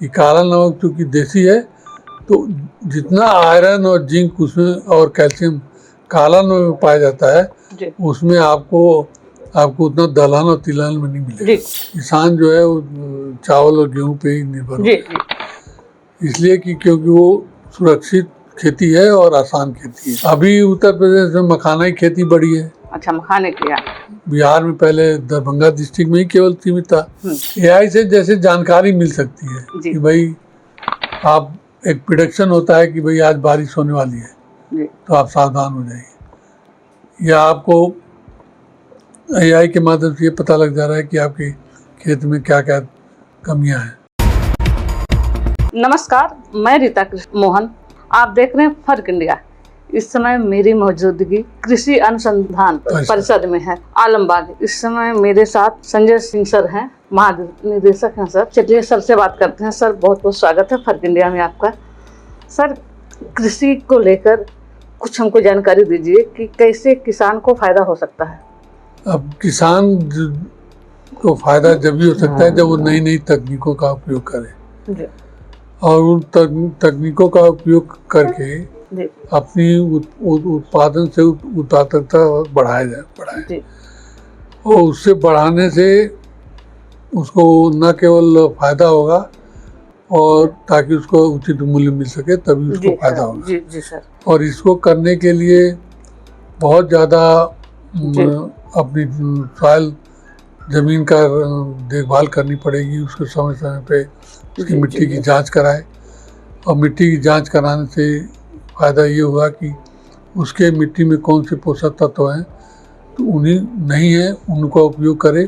कि काला नमक चूँकि देसी है तो जितना आयरन और जिंक उसमें और कैल्शियम काला नमक में पाया जाता है उसमें आपको उतना दलहन और तिलहन में नहीं मिलेगा। किसान जो है वो चावल और गेहूं पे ही निर्भर होता है, इसलिए कि क्योंकि वो सुरक्षित खेती है और आसान खेती है। अभी उत्तर प्रदेश में मखाना की खेती बढ़ी है। अच्छा, मखाने की। बिहार में पहले दरभंगा डिस्ट्रिक्ट में ही केवल सीमित था। एआई से जैसे जानकारी मिल सकती है कि भाई आप एक प्रेडिक्शन होता है कि भाई आज बारिश होने वाली है तो आप सावधान हो जाइए, या आपको एआई के माध्यम से ये पता लग जा रहा है कि आपके खेत में क्या क्या कमियां हैं। नमस्कार, मैं रीता कृष्ण मोहन, आप देख रहे हैं फर्क इंडिया। इस समय मेरी मौजूदगी कृषि अनुसंधान परिषद में है, आलमबाग। इस समय मेरे साथ संजय सिंह सर हैं, महानिदेशक हैं सर। चलिए सर से बात करते हैं। सर बहुत बहुत स्वागत है फर्क इंडिया में आपका। सर कृषि को लेकर कुछ हमको जानकारी दीजिए कि कैसे किसान को फायदा हो सकता है। अब किसान को फायदा जब भी हो सकता है जब वो नई नई तकनीकों का उपयोग करे और उन तकनीकों का उपयोग करके अपनी उत्पादन से उत्पादकता बढ़ाए और उससे बढ़ाने से उसको न केवल फायदा होगा और ताकि उसको उचित मूल्य मिल सके तभी उसको फायदा होगा। जी सर। और इसको करने के लिए बहुत ज़्यादा अपनी सॉइल ज़मीन का देखभाल करनी पड़ेगी। उसको समय समय पे उसकी मिट्टी की जांच कराए और मिट्टी की जांच कराने से फ़ायदा ये हुआ कि उसके मिट्टी में कौन से पोषक तत्व हैं तो उन्हीं नहीं है उनका उपयोग करे,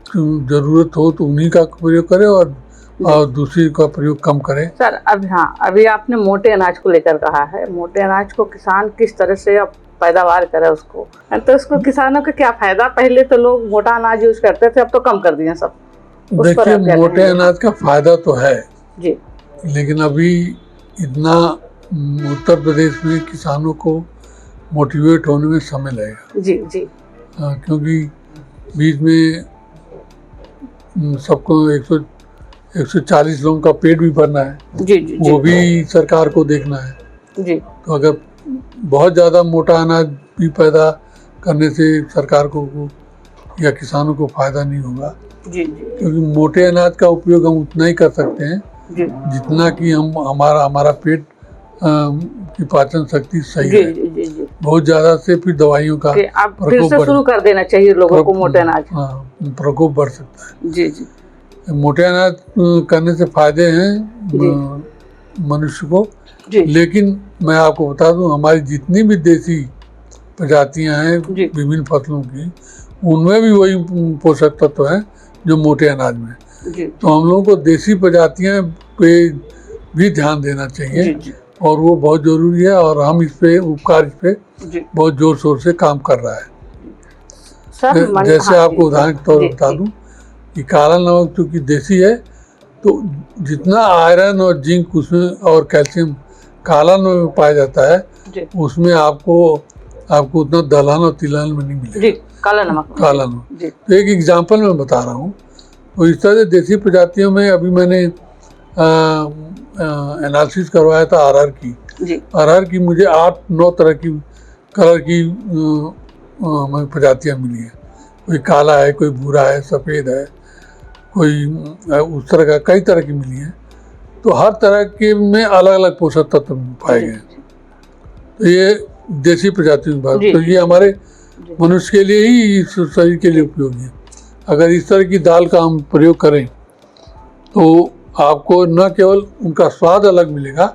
ज़रूरत हो तो उन्हीं का प्रयोग करे और दूसरी का प्रयोग कम करें। सर अभी आपने मोटे अनाज को लेकर कहा है। मोटे अनाज को किसान किस तरह से अब पैदावार करे उसको, तो उसको किसानों का क्या फायदा? पहले तो लोग मोटा अनाज यूज करते थे, अब तो कम कर दिए सब। देखिए मोटे अनाज का फायदा तो है जी, लेकिन अभी इतना उत्तर प्रदेश में किसानों को मोटिवेट होने में समय लगेगा। जी। क्योंकि बीच में सबको 140 लोगों का पेट भी भरना है। जी। वो भी सरकार को देखना है। जी। तो अगर बहुत ज़्यादा मोटा अनाज भी पैदा करने से सरकार को या किसानों को फायदा नहीं होगा। जी। क्योंकि मोटे अनाज का उपयोग हम उतना ही कर सकते हैं जितना कि हमारा पेट की पाचन शक्ति सही है। जी। बहुत ज़्यादा से फिर दवाइयों का प्रकोप शुरू कर देना चाहिए लोगों को मोटे अनाज। प्रकोप बढ़ सकता है। जी। मोटे अनाज करने से फायदे हैं मनुष्य को, लेकिन मैं आपको बता दूं हमारी जितनी भी देसी प्रजातियां हैं विभिन्न फसलों की, उनमें भी वही पोषक तत्व हैं जो मोटे अनाज में। तो हम लोगों को देसी प्रजातियां पे भी ध्यान देना चाहिए और वो बहुत ज़रूरी है और हम इस पे बहुत जोर शोर से काम कर रहा है। जैसे आपको उदाहरण के तौर पर बता दूं कि काला नमक चूँकि देसी है तो जितना आयरन और जिंक उसमें और कैल्शियम काला नमक में पाया जाता है उसमें आपको उतना दलहन और तिलहन में नहीं मिलेगा। काला नमक। तो एक एग्जांपल मैं बता रहा हूँ। तो इस तरह से देसी प्रजातियों में अभी मैंने एनालिसिस करवाया था अरहर की मुझे 8-9 तरह की कलर की प्रजातियाँ मिली हैं। कोई काला है, कोई भूरा है, सफ़ेद है, कोई उस तरह का कई तरह की मिली हैं। तो हर तरह के में अलग अलग पोषक तत्व पाए गए। तो ये देसी प्रजातियों की बात, तो ये हमारे मनुष्य के लिए ही शरीर के लिए उपयोगी है। अगर इस तरह की दाल का हम प्रयोग करें तो आपको न केवल उनका स्वाद अलग मिलेगा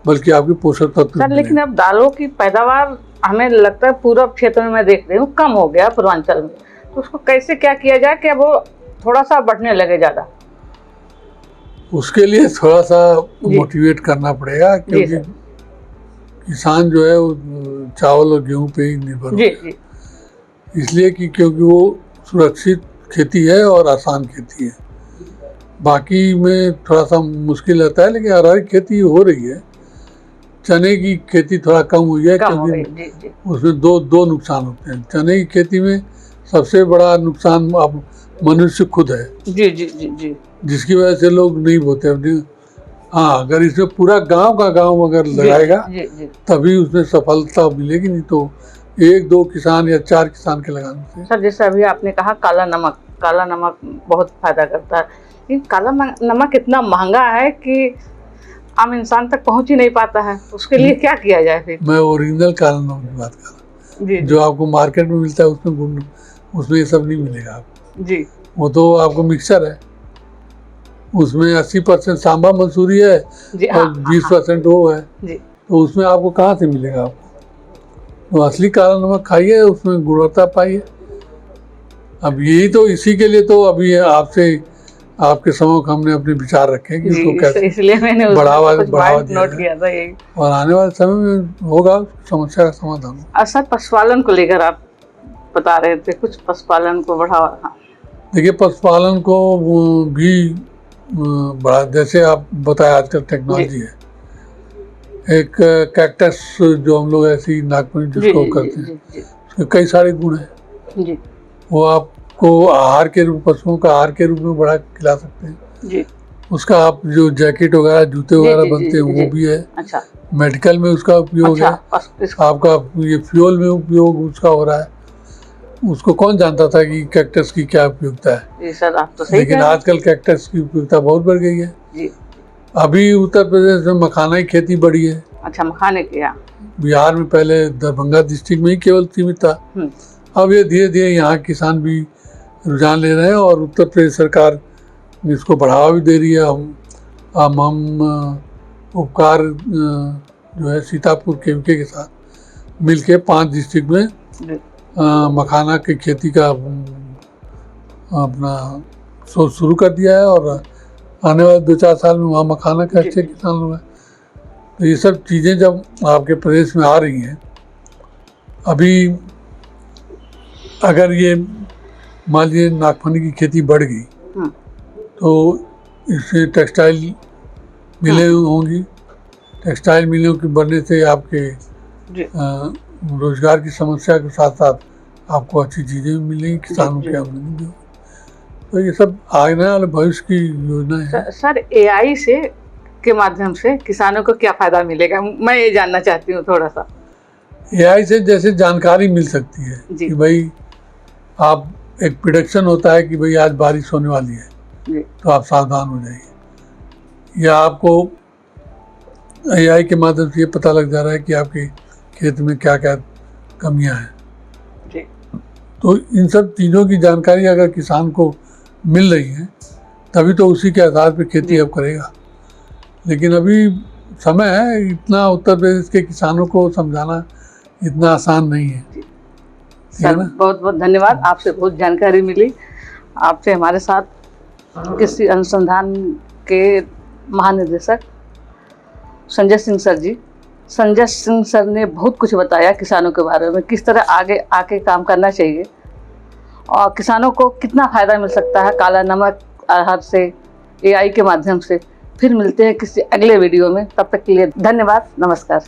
बल्कि आपके पोषक तत्व सर। लेकिन अब दालों की पैदावार हमें लगता है पूर्व क्षेत्र में मैं देख रही हूँ कम हो गया पूर्वांचल में, तो उसको कैसे क्या किया जाए कि अब वो थोड़ा सा बढ़ने लगे ज़्यादा? उसके लिए थोड़ा सा मोटिवेट करना पड़ेगा क्योंकि किसान जो है वो चावल और गेहूं पे ही निर्भर होता है। इसलिए कि क्योंकि वो सुरक्षित खेती है और आसान खेती है। बाकी में थोड़ा सा मुश्किल रहता है, लेकिन अरहर की खेती हो रही है। चने की खेती थोड़ा कम हुई है क्योंकि उसमें दो नुकसान होते हैं। चने की खेती में सबसे बड़ा नुकसान अब मनुष्य खुद है। जी। जिसकी वजह से लोग नहीं बोते अपनी। हाँ, अगर इसमें पूरा गांव का गांव अगर लगाएगा तभी उसमें सफलता मिलेगी, नहीं तो 1-2 किसान या 4 किसान के लगाने से। सर जैसे अभी आपने कहा काला नमक बहुत फायदा करता है, लेकिन काला नमक इतना महंगा है कि आम इंसान तक पहुंच ही नहीं पाता है, उसके लिए क्या किया जाए फिर? मैं ओरिजिनल काला नमक की बात कर रहा हूँ, जो आपको मार्केट में मिलता है उसमें ये सब नहीं मिलेगा आपको जी। वो तो आपको मिक्सचर है, उसमें 80% सांबा मंसूरी है और 20% वो है जी। तो उसमें आपको कहाँ से मिलेगा आपको? तो असली काला नमक खाइए, उसमें गुणवत्ता पाइए। अब यही तो, इसी के लिए तो अभी आपके समक्ष हमने अपने विचार रखे कि इसको कैसे इसलिए मैंने बढ़ावा नोट किया था यही, और आने वाले समय में होगा समस्या का समाधान। अच्छा, पशुपालन को लेकर आप बता रहे थे, कुछ पशुपालन को बढ़ावा। देखिए, पशुपालन को भी बढ़ा, जैसे आप बताया आजकल टेक्नोलॉजी है, एक कैक्टस जो हम लोग ऐसी नागफनी जिसको करते हैं, उसके कई सारे गुण हैं जी। वो आपको आहार के रूप, पशुओं का आहार के रूप में बड़ा खिला सकते हैं जी। उसका आप जो जैकेट वगैरह, जूते वगैरह बनते हैं वो भी है। अच्छा। मेडिकल में उसका उपयोग है, आपका ये फ्यूल में उपयोग उसका हो रहा है। उसको कौन जानता था कि कैक्टस की क्या उपयोगिता है? सर आप तो सही, लेकिन आजकल कैक्टस की उपयोगिता बहुत बढ़ गई है जी। अभी उत्तर प्रदेश में मखाना की खेती बढ़ी है। अच्छा, मखाने की? बिहार में पहले दरभंगा डिस्ट्रिक्ट में ही केवल सीमित था, अब ये धीरे धीरे यहाँ किसान भी रुझान ले रहे हैं और उत्तर प्रदेश सरकार इसको बढ़ावा भी दे रही है। हम उपकार जो है सीतापुर केवके के साथ मिलके 5 डिस्ट्रिक्ट में मखाना की खेती का अपना सोच शुरू कर दिया है और आने वाले 2-4 साल में वहाँ मखाना के अच्छे किसान लोग हैं। तो ये सब चीज़ें जब आपके प्रदेश में आ रही हैं, अभी अगर ये मान लीजिए नागफनी की खेती बढ़ गई तो इससे टेक्सटाइल मिलें होंगी, टेक्सटाइल मिलों के बढ़ने से आपके रोजगार की समस्या के साथ साथ आपको अच्छी चीज़ें भी मिलेंगी, किसानों की आमदनी भी होगी। तो ये सब आने वाले भविष्य की योजना है। सर AI से के माध्यम से किसानों को क्या फायदा मिलेगा, मैं ये जानना चाहती हूँ थोड़ा सा। AI से जैसे जानकारी मिल सकती है कि भाई आप, एक प्रेडिक्शन होता है कि भाई आज बारिश होने वाली है तो आप सावधान हो जाइए, या आपको AI के माध्यम से ये पता लग जा रहा है कि आपके खेत में क्या क्या कमियां हैं। तो इन सब चीज़ों की जानकारी अगर किसान को मिल रही है तभी तो उसी के आधार पर खेती अब करेगा। लेकिन अभी समय है, इतना उत्तर प्रदेश के किसानों को समझाना इतना आसान नहीं है। सर बहुत बहुत धन्यवाद, आपसे बहुत जानकारी मिली। आपसे हमारे साथ कृषि अनुसंधान के महानिदेशक संजय सिंह सर ने बहुत कुछ बताया किसानों के बारे में, किस तरह आगे आके काम करना चाहिए और किसानों को कितना फ़ायदा मिल सकता है काला नमक आहार से, AI के माध्यम से। फिर मिलते हैं किसी अगले वीडियो में, तब तक के लिए धन्यवाद, नमस्कार।